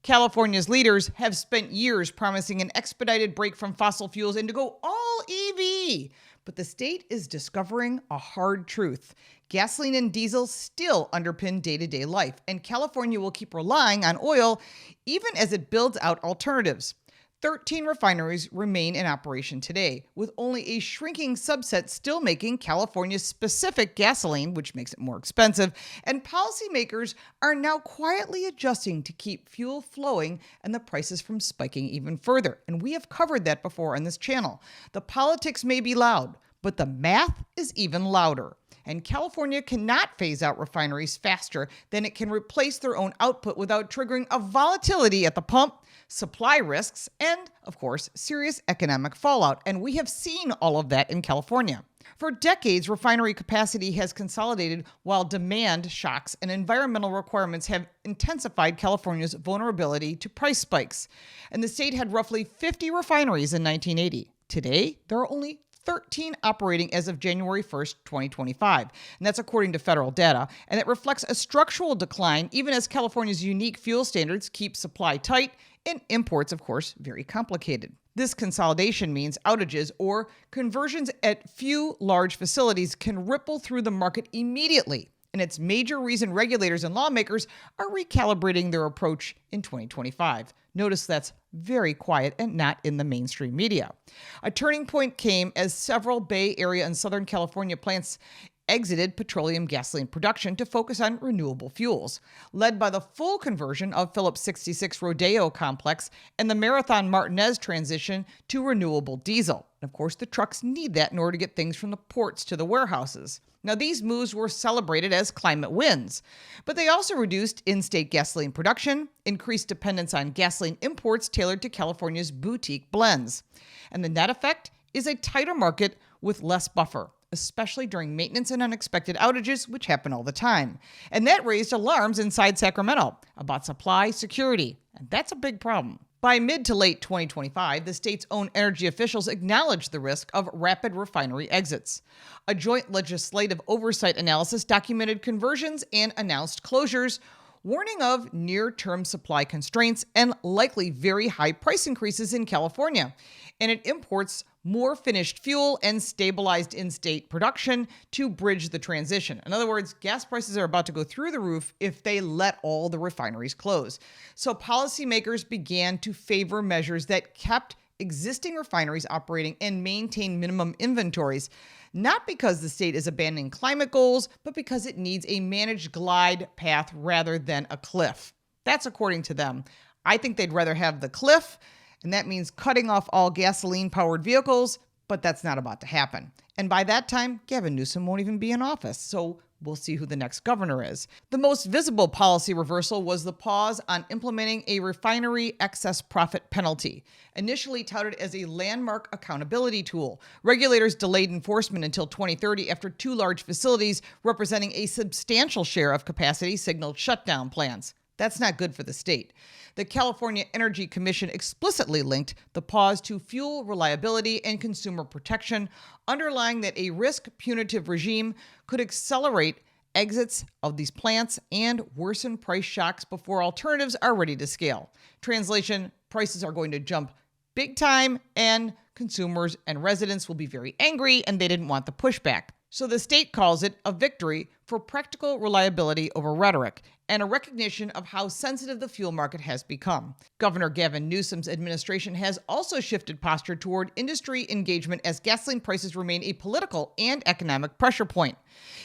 California's leaders have spent years promising an expedited break from fossil fuels and to go all EV. But the state is discovering a hard truth. Gasoline and diesel still underpin day-to-day life, and California will keep relying on oil even as it builds out alternatives. 13 refineries remain in operation today, with only a shrinking subset still making California-specific gasoline, which makes it more expensive, and policymakers are now quietly adjusting to keep fuel flowing and the prices from spiking even further. And we have covered that before on this channel. The politics may be loud, but the math is even louder. And California cannot phase out refineries faster than it can replace their own output without triggering a volatility at the pump, supply risks, and, of course, serious economic fallout. And we have seen all of that in California. For decades, refinery capacity has consolidated while demand shocks and environmental requirements have intensified California's vulnerability to price spikes. And the state had roughly 50 refineries in 1980. Today, there are only 13 operating as of January 1st, 2025. And that's according to federal data. And it reflects a structural decline, even as California's unique fuel standards keep supply tight and imports, of course, very complicated. This consolidation means outages or conversions at few large facilities can ripple through the market immediately. And it's major reason regulators and lawmakers are recalibrating their approach in 2025. Notice that's very quiet and not in the mainstream media. A turning point came as several Bay Area and Southern California plants exited petroleum gasoline production to focus on renewable fuels, led by the full conversion of Phillips 66 Rodeo Complex and the Marathon Martinez transition to renewable diesel. And of course, the trucks need that in order to get things from the ports to the warehouses. Now, these moves were celebrated as climate wins, but they also reduced in-state gasoline production, increased dependence on gasoline imports tailored to California's boutique blends. And the net effect is a tighter market with less buffer, especially during maintenance and unexpected outages, which happen all the time. And that raised alarms inside Sacramento about supply security, and that's a big problem. By mid to late 2025, the state's own energy officials acknowledged the risk of rapid refinery exits. A joint legislative oversight analysis documented conversions and announced closures, warning of near-term supply constraints and likely very high price increases in California. And it imports more finished fuel and stabilized in-state production to bridge the transition. In other words, gas prices are about to go through the roof if they let all the refineries close. So policymakers began to favor measures that kept existing refineries operating and maintain minimum inventories, not because the state is abandoning climate goals, but because it needs a managed glide path rather than a cliff. That's according to them. I think they'd rather have the cliff, and that means cutting off all gasoline-powered vehicles, but that's not about to happen. And by that time, Gavin Newsom won't even be in office, so we'll see who the next governor is. The most visible policy reversal was the pause on implementing a refinery excess profit penalty. Initially touted as a landmark accountability tool, regulators delayed enforcement until 2030 after two large facilities representing a substantial share of capacity signaled shutdown plans. That's not good for the state. The California Energy Commission explicitly linked the pause to fuel reliability and consumer protection, underlying that a risk punitive regime could accelerate exits of these plants and worsen price shocks before alternatives are ready to scale. Translation, prices are going to jump big time and consumers and residents will be very angry and they didn't want the pushback. So the state calls it a victory for practical reliability over rhetoric and a recognition of how sensitive the fuel market has become. Governor Gavin Newsom's administration has also shifted posture toward industry engagement as gasoline prices remain a political and economic pressure point.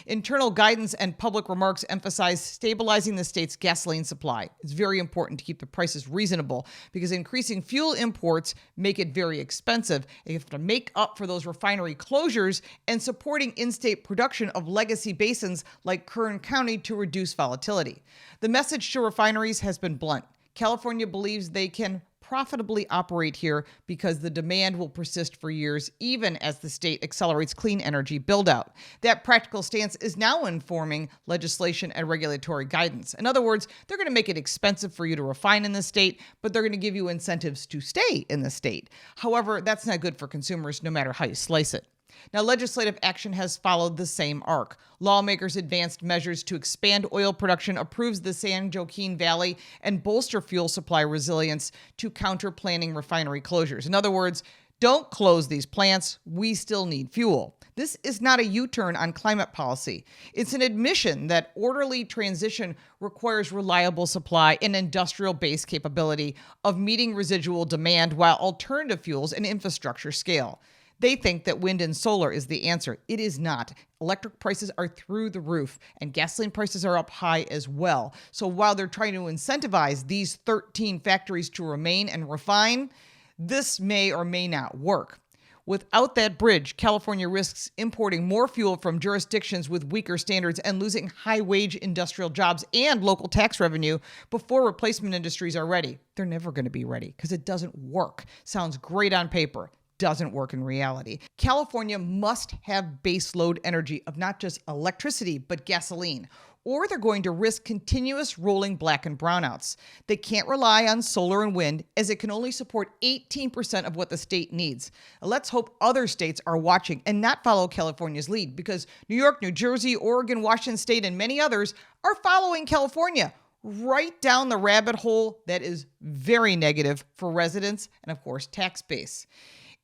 Internal guidance and public remarks emphasize stabilizing the state's gasoline supply. It's very important to keep the prices reasonable because increasing fuel imports make it very expensive. You have to make up for those refinery closures and supporting in-state production of legacy basins like Kern County to reduce volatility. The message to refineries has been blunt. California believes they can profitably operate here because the demand will persist for years, even as the state accelerates clean energy buildout. That practical stance is now informing legislation and regulatory guidance. In other words, they're going to make it expensive for you to refine in the state, but they're going to give you incentives to stay in the state. However, that's not good for consumers, no matter how you slice it. Now, legislative action has followed the same arc. Lawmakers advanced measures to expand oil production, approves the San Joaquin Valley, and bolster fuel supply resilience to counter planning refinery closures. In other words, don't close these plants. We still need fuel. This is not a U-turn on climate policy. It's an admission that orderly transition requires reliable supply and industrial base capability of meeting residual demand while alternative fuels and infrastructure scale. They think that wind and solar is the answer. It is not. Electric prices are through the roof, and gasoline prices are up high as well. So while they're trying to incentivize these 13 factories to remain and refine, this may or may not work. Without that bridge, California risks importing more fuel from jurisdictions with weaker standards and losing high-wage industrial jobs and local tax revenue before replacement industries are ready. They're never going to be ready because it doesn't work. Sounds great on paper. Doesn't work in reality. California must have baseload energy of not just electricity, but gasoline, or they're going to risk continuous rolling black and brownouts. They can't rely on solar and wind, as it can only support 18% of what the state needs. Let's hope other states are watching and not follow California's lead, because New York, New Jersey, Oregon, Washington State, and many others are following California right down the rabbit hole that is very negative for residents and, of course, tax base.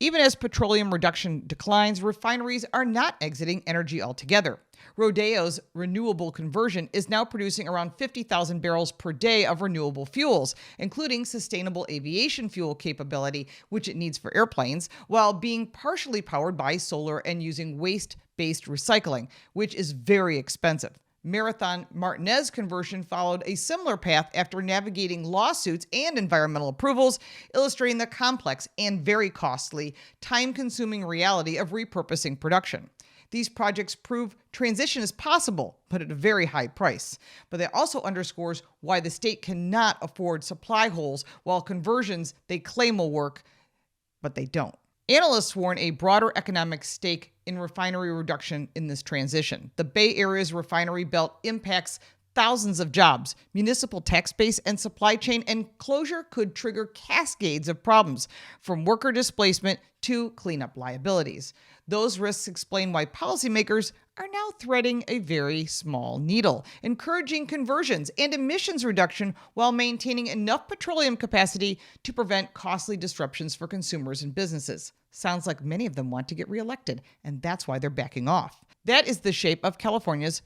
Even as petroleum reduction declines, refineries are not exiting energy altogether. Rodeo's renewable conversion is now producing around 50,000 barrels per day of renewable fuels, including sustainable aviation fuel capability, which it needs for airplanes, while being partially powered by solar and using waste-based recycling, which is very expensive. Marathon Martinez conversion followed a similar path after navigating lawsuits and environmental approvals, illustrating the complex and very costly, time-consuming reality of repurposing production. These projects prove transition is possible, but at a very high price. But that also underscores why the state cannot afford supply holes, while conversions they claim will work, but they don't. Analysts warn a broader economic stake in refinery reduction in this transition. The Bay Area's refinery belt impacts thousands of jobs, municipal tax base, and supply chain, and closure could trigger cascades of problems, from worker displacement to cleanup liabilities. Those risks explain why policymakers are now threading a very small needle, encouraging conversions and emissions reduction while maintaining enough petroleum capacity to prevent costly disruptions for consumers and businesses. Sounds like many of them want to get reelected, and that's why they're backing off. That is the shape of California's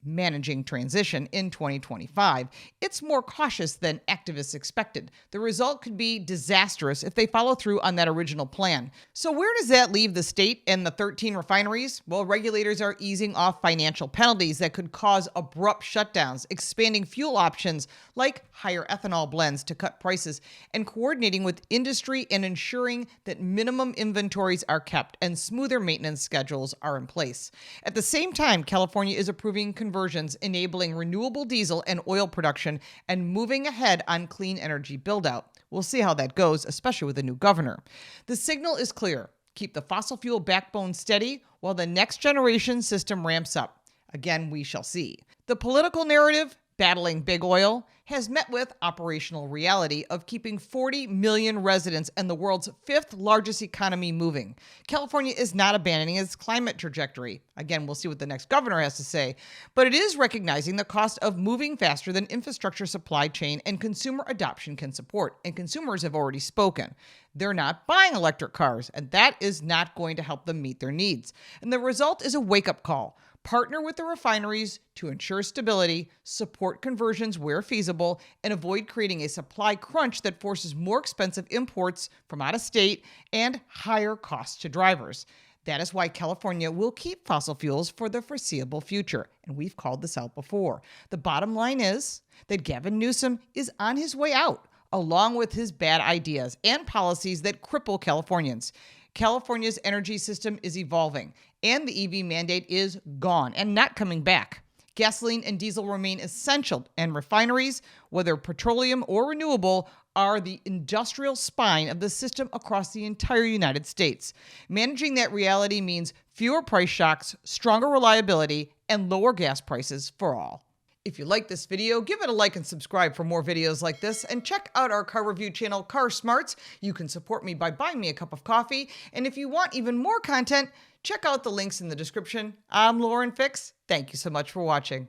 managing transition in 2025. It's more cautious than activists expected. The result could be disastrous if they follow through on that original plan. So where does that leave the state and the 13 refineries? Well, regulators are easing off financial penalties that could cause abrupt shutdowns, expanding fuel options like higher ethanol blends to cut prices, and coordinating with industry and ensuring that minimum inventories are kept and smoother maintenance schedules are in place. At the same time, California is approving conversions enabling renewable diesel and oil production and moving ahead on clean energy buildout. We'll see how that goes, especially with the new governor. The signal is clear. Keep the fossil fuel backbone steady while the next generation system ramps up. Again, we shall see. The political narrative, battling big oil, has met with operational reality of keeping 40 million residents and the world's fifth largest economy moving. California is not abandoning its climate trajectory. Again, we'll see what the next governor has to say, but it is recognizing the cost of moving faster than infrastructure, supply chain, and consumer adoption can support. And consumers have already spoken. They're not buying electric cars, and that is not going to help them meet their needs. And the result is a wake-up call. Partner with the refineries to ensure stability, support conversions where feasible, and avoid creating a supply crunch that forces more expensive imports from out of state and higher costs to drivers. That is why California will keep fossil fuels for the foreseeable future, and we've called this out before. The bottom line is that Gavin Newsom is on his way out, along with his bad ideas and policies that cripple Californians. California's energy system is evolving, and the EV mandate is gone and not coming back. Gasoline and diesel remain essential, and refineries, whether petroleum or renewable, are the industrial spine of the system across the entire United States. Managing that reality means fewer price shocks, stronger reliability, and lower gas prices for all. If you like this video, give it a like and subscribe for more videos like this, and check out our car review channel, Car Smarts. You can support me by buying me a cup of coffee, and if you want even more content, check out the links in the description. I'm Lauren Fix. Thank you so much for watching.